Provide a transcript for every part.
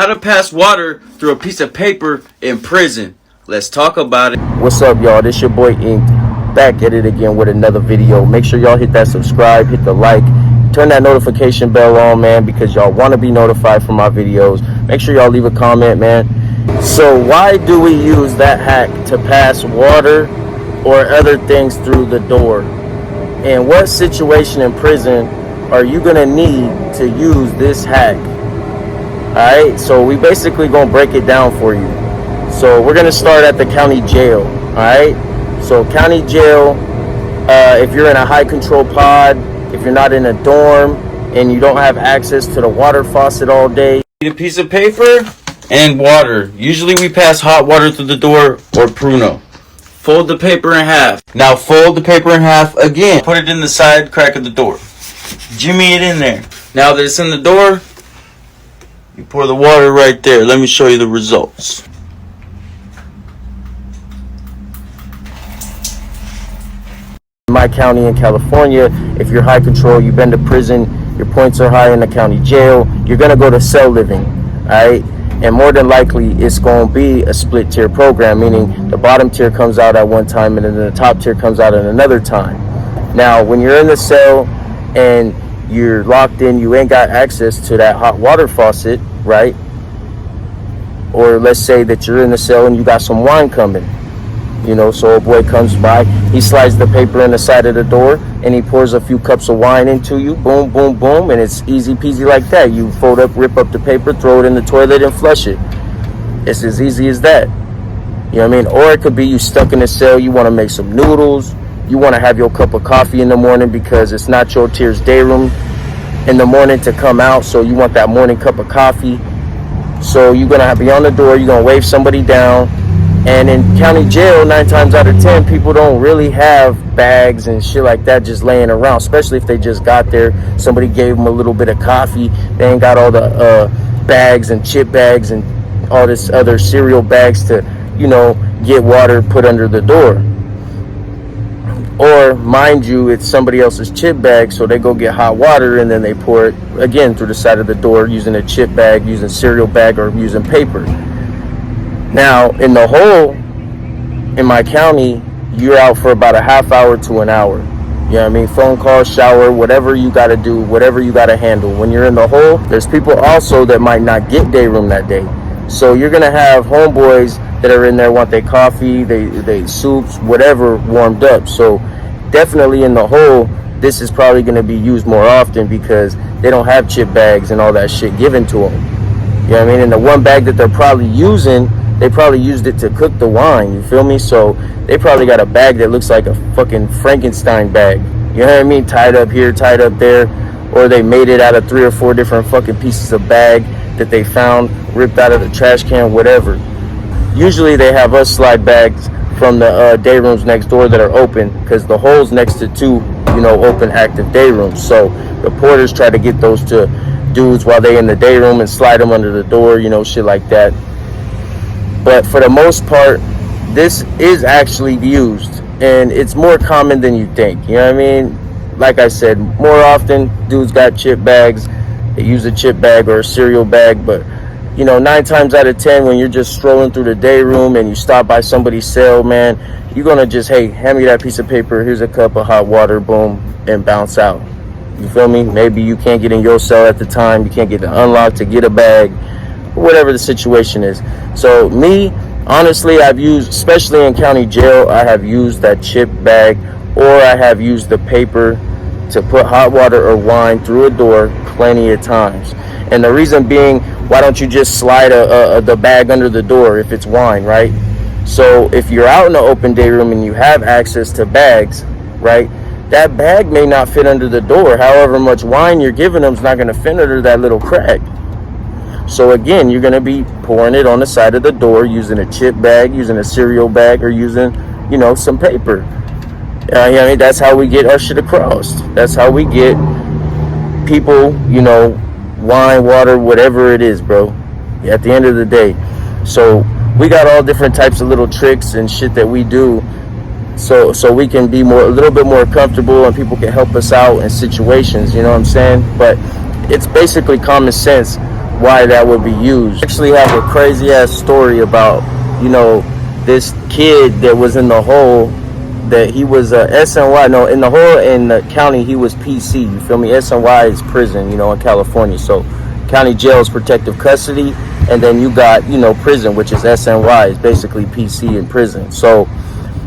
How to pass water through a piece of paper in prison. Let's talk about it. What's up, y'all? This your boy Ink, back at it again with another video. Make sure y'all hit that subscribe, hit the like, turn that notification bell on, man, because y'all want to be notified for my videos. Make sure y'all leave a comment, man. So why do we use that hack to pass water or other things through the door? And what situation in prison are you gonna need to use this hack? Alright, so we basically gonna break it down for you. So we're gonna start at the county jail. Alright, so county jail, if you're in a high control pod, if you're not in a dorm and you don't have access to the water faucet all day, Need a piece of paper and water. Usually we pass hot water through the door or Pruno. Fold the paper in half. Now fold the paper in half again. Put it in the side crack of the door. Jimmy it in there. Now that it's in the door, you pour the water right there. Let me show you the results. in my county in California, if you're high control, you've been to prison, your points are high in the county jail, you're gonna go to cell living, alright? And more than likely, it's gonna be a split tier program, meaning the bottom tier comes out at one time and then the top tier comes out at another time. Now, when you're in the cell and you're locked in, you ain't got access to that hot water faucet, right? Or let's say that you're in the cell and you got some wine coming, you know, so a boy comes by, he slides the paper in the side of the door and he pours a few cups of wine into you, boom, boom, boom, and it's easy peasy like that. You fold up, rip up the paper, throw it in the toilet and flush it. It's as easy as that. You know what I mean? Or it could be you stuck in the cell, you want to make some noodles, you want to have your cup of coffee in the morning because it's not your tier's day room in the morning to come out, so you want that morning cup of coffee. So you're going to be on the door, you're going to wave somebody down. And in county jail, 9 times out of 10, people don't really have bags and shit like that just laying around, especially if they just got there. Somebody gave them a little bit of coffee. They ain't got all the bags and chip bags and all this other cereal bags to, you know, get water put under the door. Or, mind you, it's somebody else's chip bag, so they go get hot water and then they pour it again through the side of the door using a chip bag, using cereal bag, or using paper. Now, in the hole, in my county, you're out for about a half hour to an hour. You know what I mean? Phone call, shower, whatever you got to do, whatever you got to handle. When you're in the hole, there's people also that might not get day room that day. So you're going to have homeboys that are in there want their coffee, they soups, whatever warmed up. So definitely in the hole, this is probably going to be used more often because they don't have chip bags and all that shit given to them. You know what I mean? And the one bag that they're probably using, they probably used it to cook the wine, you feel me? So they probably got a bag that looks like a fucking Frankenstein bag. You know what I mean? Tied up here, tied up there. Or they made it out of 3 or 4 different fucking pieces of bag that they found, ripped out of the trash can, whatever. Usually they have us slide bags from the day rooms next door that are open because the hole's next to 2, you know, open active day rooms. So the porters try to get those to dudes while they in the day room and slide them under the door, you know, shit like that. But for the most part, this is actually used, and it's more common than you think. You know what I mean? Like I said, more often, dudes got chip bags. They use a chip bag or a cereal bag, but, you know, 9 times out of 10, when you're just strolling through the day room and you stop by somebody's cell, man, you're going to just, hey, hand me that piece of paper, here's a cup of hot water, boom, and bounce out. You feel me? Maybe you can't get in your cell at the time, you can't get the unlock to get a bag, whatever the situation is. So me, honestly, I've used, especially in county jail, I have used that chip bag, or I have used the paper to put hot water or wine through a door plenty of times. And the reason being, why don't you just slide the bag under the door if it's wine, right? So if you're out in the open day room and you have access to bags, right, that bag may not fit under the door. However much wine you're giving them is not going to fit under that little crack. So again, you're going to be pouring it on the side of the door using a chip bag, using a cereal bag, or using, you know, some paper. I mean, that's how we get our shit across. That's how we get people, you know, wine, water, whatever it is, bro, at the end of the day. So we got all different types of little tricks and shit that we do so we can be a little bit more comfortable and people can help us out in situations, you know what I'm saying? But it's basically common sense why that would be used. I actually have a crazy ass story about, you know, this kid that was in the hole, that he was SNY. No, in the hole in the county, he was PC. You feel me? SNY is prison, you know, in California. So county jail is protective custody, and then you got, you know, prison, which is SNY, is basically PC in prison. So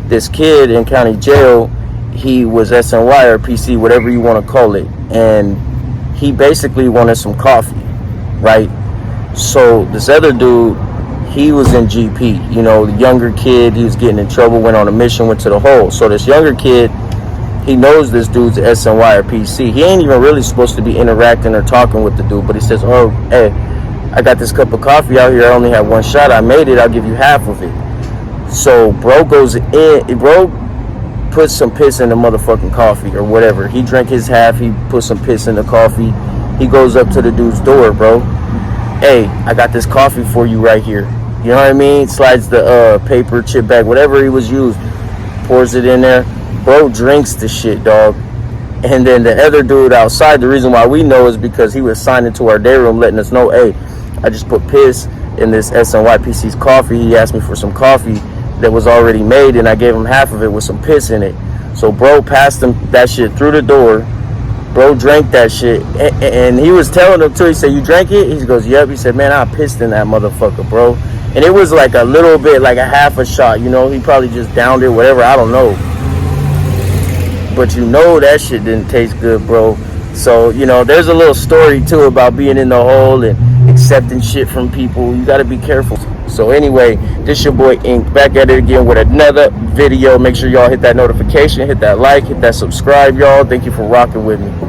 this kid in county jail, he was SNY or PC, whatever you want to call it, and he basically wanted some coffee, right? So this other dude, he was in GP, you know, the younger kid, he was getting in trouble, went on a mission, went to the hole. So this younger kid, he knows this dude's SNY or PC. He ain't even really supposed to be interacting or talking with the dude, but he says, oh, hey, I got this cup of coffee out here, I only have one shot, I made it, I'll give you half of it. So bro goes in, bro puts some piss in the motherfucking coffee or whatever. He drank his half, he put some piss in the coffee. He goes up to the dude's door, bro. Hey, I got this coffee for you right here. You know what I mean? Slides the paper, chip bag, whatever he was used, pours it in there. Bro drinks the shit, dog. And then the other dude outside, the reason why we know is because he was signed into our day room letting us know, hey, I just put piss in this SNYPC's coffee. He asked me for some coffee that was already made, and I gave him half of it with some piss in it. So bro passed him that shit through the door. Bro drank that shit, and he was telling him too. He said, you drank it? He goes, yep. He said, man, I pissed in that motherfucker, bro. And it was like a little bit, like a half a shot, you know. He probably just downed it, whatever, I don't know. But you know that shit didn't taste good, bro. So, you know, there's a little story too about being in the hole and accepting shit from people. You gotta be careful. So anyway, this your boy Ink, back at it again with another video. Make sure y'all hit that notification, hit that like, hit that subscribe, y'all. Thank you for rocking with me.